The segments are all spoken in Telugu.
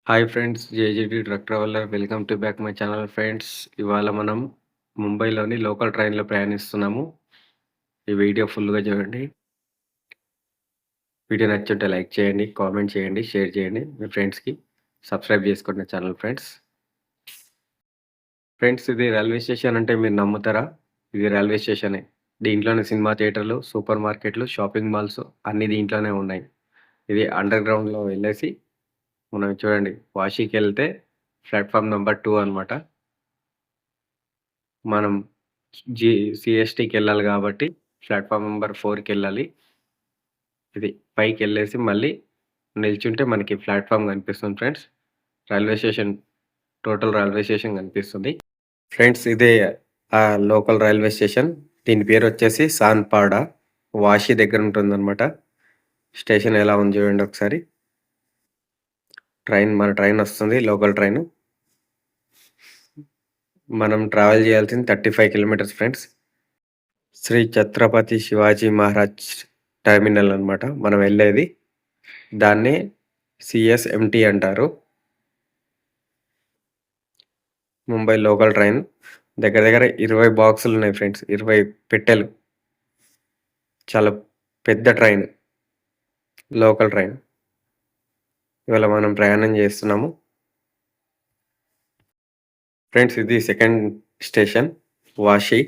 Hi friends, JJT truck traveller. Welcome to back my channel friends. ఇవాళ మనం ముంబైలోని లోకల్ ట్రైన్‌లో ప్రయాణిస్తున్నాము. ఈ వీడియో ఫుల్‌గా చూడండి. వీడియో నచ్చుంటే లైక్ చేయండి, కామెంట్ చేయండి, షేర్ చేయండి మీ ఫ్రెండ్స్‌కి. సబ్స్క్రైబ్ చేసుకోండి నా ఛానల్ ఫ్రెండ్స్. ఫ్రెండ్స్, ఇది రైల్వే స్టేషన్ అంటే మీరు నమ్ముతారా? ఇది రైల్వే స్టేషనే. దీంట్లోనే సినిమా థియేటర్లు, సూపర్ మార్కెట్లు, షాపింగ్ మాల్స్ అన్నీ దీంట్లోనే ఉన్నాయి. ఇది అండర్ గ్రౌండ్‌లో వెళ్ళేసి మనం చూడండి, వాషికెళ్తే ప్లాట్‌ఫార్మ్ నంబర్ 2 అనమాట. మనం జీ సీఎస్‌టీకెళ్ళాలి గాబట్టి ప్లాట్‌ఫార్మ్ నంబర్ 4కెళ్ళాలి. ఇది పైకెళ్ళేసి మళ్ళీ నిల్చుంటే మనకి ప్లాట్‌ఫార్మ్ కనిపిస్తుంది friends. Railway station, total railway station కనిపిస్తుంది. ఫ్రెండ్స్, ఇదే లోకల్ రైల్వే స్టేషన్. దీని పేరొచ్చేసి సాన్పాడ. వాషి దగ్గర ఉంటుందనమాట. స్టేషన్ ఎలా ఉంది చూడండి ఒకసారి. మన ట్రైనొస్తుంది, లోకల్ ట్రైను. మనం ట్రావెల్ చేయాల్సింది 35 kilometres friends. Shri Chhatrapati Shivaji Maharaj terminal అనమాట మనం వెళ్ళేది. దాన్నే సీఎస్ఎంటీ అంటారు. Mumbai local train. దగ్గర దగ్గర 20 బాక్సులున్నాయి ఫ్రెండ్స్. 20 పెట్టెలు. చాలా పెద్ద ట్రైన్. Local train. ఇవాళ మనం ప్రయాణం చేస్తున్నాము. ఫ్రెండ్స్, ఇది సెకండ్ స్టేషన్ వాషి.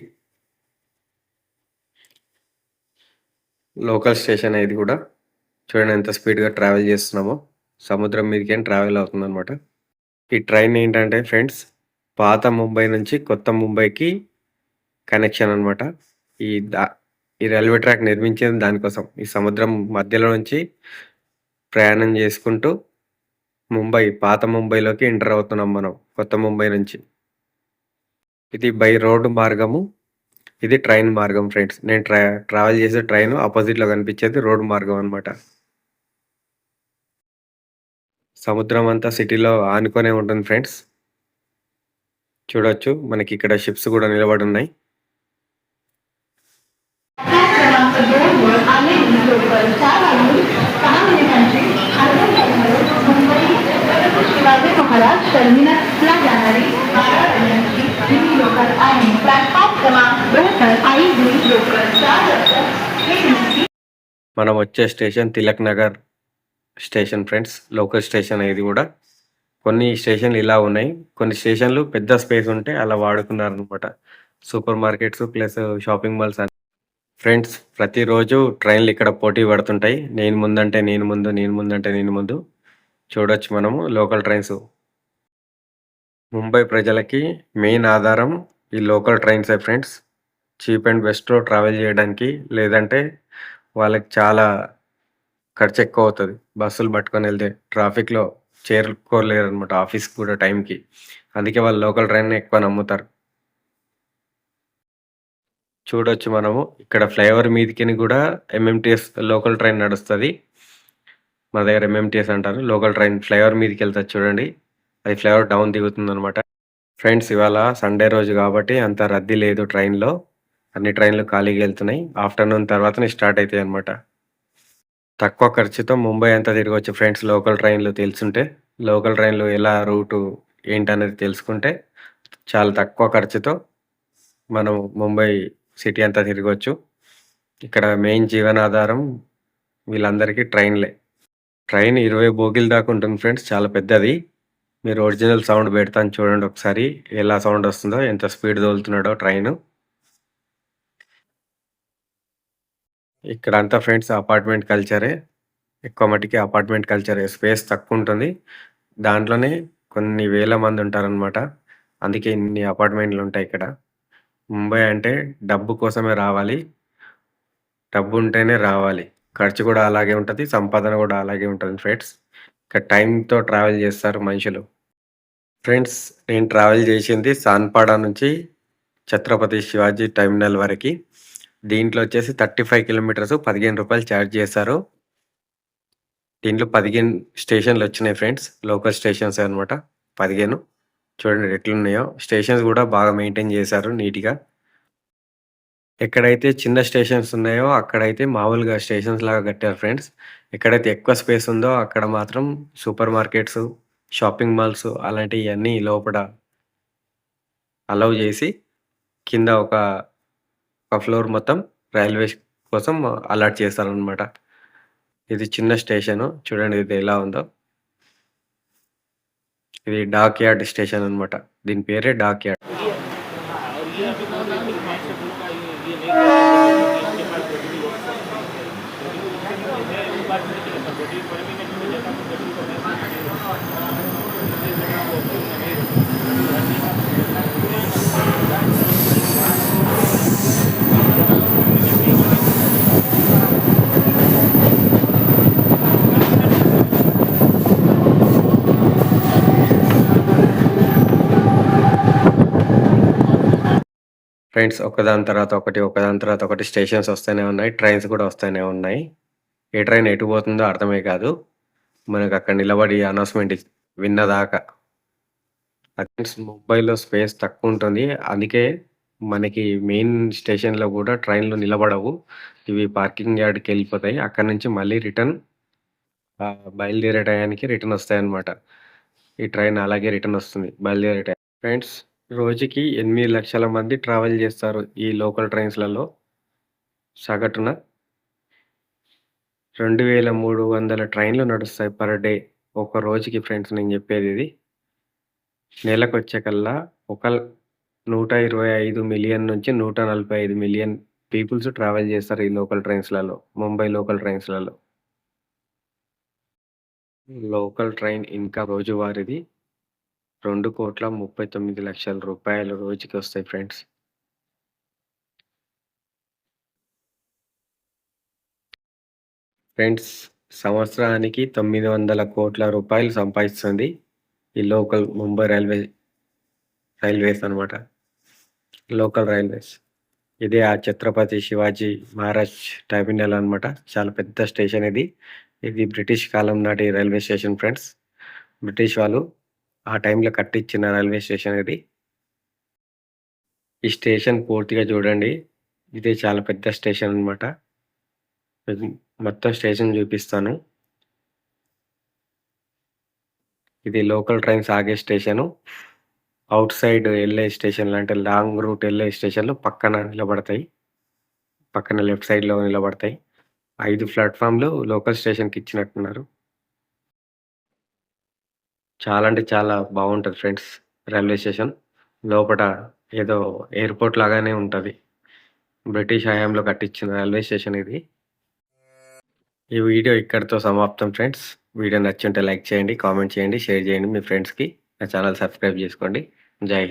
లోకల్ స్టేషనే ఇది కూడా. చూడండి ఎంత స్పీడ్‌గా ట్రావెల్ చేస్తున్నామో. సముద్రం మీదకేం ట్రావెల్ అవుతుందనమాట. ఈ ట్రైన్ ఏంటంటే ఫ్రెండ్స్, పాత ముంబై నుంచి కొత్త ముంబైకి కనెక్షన్ అనమాట. ఈ దా ఈ రైల్వే ట్రాక్ నిర్మించింది దానికోసం. ఈ సముద్రం మధ్యలో నుంచి ప్రయాణం చేసుకుంటూ పాత ముంబైలోకి ఎంటర్ అవుతున్నాం మనం, కొత్త ముంబై నుంచి. ఇది బై రోడ్డు మార్గము. ఇది ట్రైన్ మార్గం ఫ్రెండ్స్. నేను ట్రావెల్ చేసే ట్రైన్ ఆపోజిట్‌లో కనిపించేది రోడ్డు మార్గం అనమాట. సముద్రం అంతా సిటీలో ఆనుకునే ఉంటుంది ఫ్రెండ్స్. చూడొచ్చు మనకిక్కడ షిప్స్ కూడా నిలబడున్నాయి. क्रमांक 2 वर आलेली लोकल 4 वाजून 6 मिनिटांची मुंबई छत्रपती शिवाजी महाराज टर्मिनसला जाणारी 12 वाजण्याची ही लोकल आहे. प्लॅटफॉर्म क्रमांक 2 पर आई हुई लोकल 4 वाजता हे निश्चित. మనం వచ్చే station Tilak Nagar station friends. Local station ఇది కూడా. కొన్ని స్టేషన్లు ఇలా ఉన్నాయి. కొన్ని స్టేషన్లు పెద్ద స్పేస్ ఉంటే అలా వాడుకున్నారనమాట. Super markets plus shopping malls అని. ఫ్రెండ్స్, ప్రతిరోజు ట్రైన్లు ఇక్కడ పోటీ పడుతుంటాయి. నేను ముందంటే నేను ముందు, నేను ముందంటే నేను ముందు. చూడొచ్చు మనము లోకల్ ట్రైన్స్. ముంబై ప్రజలకి మెయిన్ ఆధారం ఈ లోకల్ ట్రైన్సే ఫ్రెండ్స్. చీప్ అండ్ బెస్ట్‌లో ట్రావెల్ చేయడానికి. లేదంటే వాళ్ళకి చాలా ఖర్చు ఎక్కువ అవుతది. బస్సులు పట్టుకొని వెళ్తే ట్రాఫిక్‌లో చేరుకోలేరనమాట ఆఫీస్‌కి కూడా టైంకి. అందుకే వాళ్ళు లోకల్ ట్రైన్‌ని ఎక్కువ నమ్ముతారు. చూడొచ్చు మనము ఇక్కడ ఫ్లైఓవర్ మీదికిని కూడా ఎంఎంటీఎస్ లోకల్ ట్రైన్ నడుస్తది. మన దగ్గర ఎంఎంటీఎస్ అంటారు. లోకల్ ట్రైన్ ఫ్లైఓవర్ మీదకెళ్తది చూడండి. అది ఫ్లైఓవర్ డౌన్ దిగుతుందనమాట. ఫ్రెండ్స్, ఇవాళ సండే రోజు కాబట్టి అంత రద్దీ లేదు ట్రైన్‌లో. అన్ని ట్రైన్‌లు ఖాళీగా ఎళ్తున్నాయి. ఆఫ్టర్‌నూన్ తర్వాతనే స్టార్ట్ అయితాయన్నమాట. తక్కువ ఖర్చుతో ముంబై అంతా తిరగొచ్చు ఫ్రెండ్స్ లోకల్ ట్రైన్‌లు తెలుసుంటే. లోకల్ ట్రైన్‌లు ఎలా రూటు ఏంటనేది తెలుసుకుంటే చాలా తక్కువ ఖర్చుతో మనం ముంబై సిటీ అంతా తిరగొచ్చు. ఇక్కడ మెయిన్ జీవనాధారం వీళ్ళందరికీ ట్రైన్‌లే. ట్రైన్ 20 బోగీల దాకా ఉంటుంది ఫ్రెండ్స్. చాలా పెద్దది. మీరు ఒరిజినల్ సౌండ్ పెడతాను చూడండి ఒకసారి. ఎలా సౌండ్ వస్తుందో, ఎంత స్పీడ్ తోలుతున్నాడో ట్రైను. ఇక్కడంతా ఫ్రెండ్స్ అపార్ట్మెంట్ కల్చరే. ఎక్కువ మటికి అపార్ట్మెంట్ కల్చరే. స్పేస్ తక్కువుంటుంది. దాంట్లోనే కొన్ని వేల మంది ఉంటారనమాట. అందుకే ఇన్ని అపార్ట్మెంట్‌లుంటాయి ఇక్కడ. ముంబై అంటే డబ్బు కోసమే రావాలి. డబ్బుంటేనే రావాలి. ఖర్చు కూడా అలాగే ఉంటది. సంపాదన కూడా అలాగే ఉంటుంది ఫ్రెండ్స్. ఇక్కడ టైమ్‌తో ట్రావెల్ చేస్తారు మనుషులు. ఫ్రెండ్స్, నేను ట్రావెల్ చేసింది సాన్పాడ నుంచి ఛత్రపతి శివాజీ టెర్మినల్ వరకి. దీంట్లో వచ్చేసి 35 కిలోమీటర్స్ రూ. 15 చార్జ్ చేశారు. దీంట్లో 15 స్టేషన్‌లొచ్చినాయి ఫ్రెండ్స్. లోకల్ స్టేషన్సే అనమాట 15. చూడండి ఎట్లున్నాయో. స్టేషన్స్ గూడా బాగా మెయింటైన్ చేశారు నీట్‌గా. ఎక్కడైతే చిన్న స్టేషన్స్ ఉన్నాయో అక్కడైతే మామూలుగా స్టేషన్స్ లాగా కట్టారు ఫ్రెండ్స్. ఎక్కడైతే ఎక్కువ స్పేస్ ఉందో అక్కడ మాత్రం సూపర్ మార్కెట్స్, షాపింగ్ మాల్స్ అలాంటియన్నీ లోపట అలౌ చేసి కింద ఒక ఫ్లోర్ మొత్తం రైల్వేస్ కోసం అలాట్ చేస్తారనమాట. ఇది చిన్న స్టేషను. చూడండి ఇది ఎలా ఉందో. ఇది డాక్ యార్డ్ స్టేషన్ అనమాట. దీని పేరే డాక్ యార్డ్. ఫ్రెండ్స్ ఒకదాని తర్వాత ఒకటి, ఒకదాని తర్వాత ఒకటి స్టేషన్స్ వస్తూనే ఉన్నాయి. ట్రైన్స్ కూడా వస్తూనే ఉన్నాయి. ఏ ట్రైన్ ఎటు పోతుందో అర్థమే కాదు. మనకక్కడ నిలబడి అనౌన్స్‌మెంట్ విన్నదాకా. ఫ్రెండ్స్ ముంబైలో స్పేస్ తక్కువుంటుంది. అందుకే మనకి మెయిన్ స్టేషన్‌లో కూడా ట్రైన్‌లు నిలబడవు. ఇవి పార్కింగ్ యార్డ్‌కెళ్ళిపోతాయి. అక్కడి నుంచి మళ్ళీ రిటర్న్ బయలుదేరే టయానికి రిటర్న్ వస్తాయన్నమాట. ఈ ట్రైన్ అలాగే రిటర్న్ వస్తుంది బయలుదేరే టైం. ఫ్రెండ్స్ రోజుకి 8,00,000 మంది ట్రావెల్ చేస్తారు ఈ లోకల్ ట్రైన్స్‌లలో. సగటున 2,300 ట్రైన్‌లు నడుస్తాయి పర్ డే. ఒక రోజుకి ఫ్రెండ్స్ నేను చెప్పేదిది. నెలకొచ్చేకల్లా ఒక 125,000,000 నుంచి 145,000,000 పీపుల్స్ ట్రావెల్ చేస్తారు ఈ లోకల్ ట్రైన్స్‌లలో. ముంబై లోకల్ ట్రైన్స్‌లలో. లోకల్ ట్రైన్ ఇంకా రోజువారీది రూ. 2,39,00,000 రోజుకి వస్తాయి ఫ్రెండ్స్. ఫ్రెండ్స్ సంవత్సరానికి 900,00,00,000 సంపాదిస్తుంది ఈ లోకల్ ముంబై రైల్వేస్ అనమాట. Local railways. ఇదే ఆ ఛత్రపతి శివాజీ మహారాజ్ టెర్మినల్ అనమాట. చాలా పెద్ద స్టేషన్ ఇది. ఇది బ్రిటిష్ కాలం నాటి రైల్వే స్టేషన్ ఫ్రెండ్స్. బ్రిటిష్ వాళ్ళు ఆ టైంలో కట్టించిన రైల్వే స్టేషన్ ఇది. ఈ స్టేషన్ పూర్తిగా చూడండి. ఇది చాలా పెద్ద స్టేషన్ అనమాట. మొత్తం స్టేషన్ చూపిస్తాను. ఇది లోకల్ ట్రైన్స్ ఆగే స్టేషను. ఔట్ సైడ్ ఎళ్ళే స్టేషన్‌లు అంటే లాంగ్ రూట్ ఎళ్ళే స్టేషన్‌లు పక్కన నిలబడతాయి. పక్కన లెఫ్ట్ సైడ్‌లో నిలబడతాయి. 5 ప్లాట్‌ఫార్మ్‌లు లోకల్ స్టేషన్‌కి ఇచ్చినట్టున్నారు. చాలా అంటే చాలా బావుంటది ఫ్రెండ్స్ రైల్వే స్టేషన్. లోపట ఏదో ఎయిర్‌పోర్ట్ లాగానే ఉంటది. బ్రిటిష్ హయాంలో కట్టించిన రైల్వే స్టేషన్ ఇది. ఈ వీడియో ఇక్కడితో సమాప్తం ఫ్రెండ్స్. వీడియో నచ్చుంటే లైక్ చేయండి, కామెంట్ చేయండి, షేర్ చేయండి మీ ఫ్రెండ్స్‌కి. నా ఛానల్ సబ్స్క్రైబ్ చేసుకోండి. జై హింద్.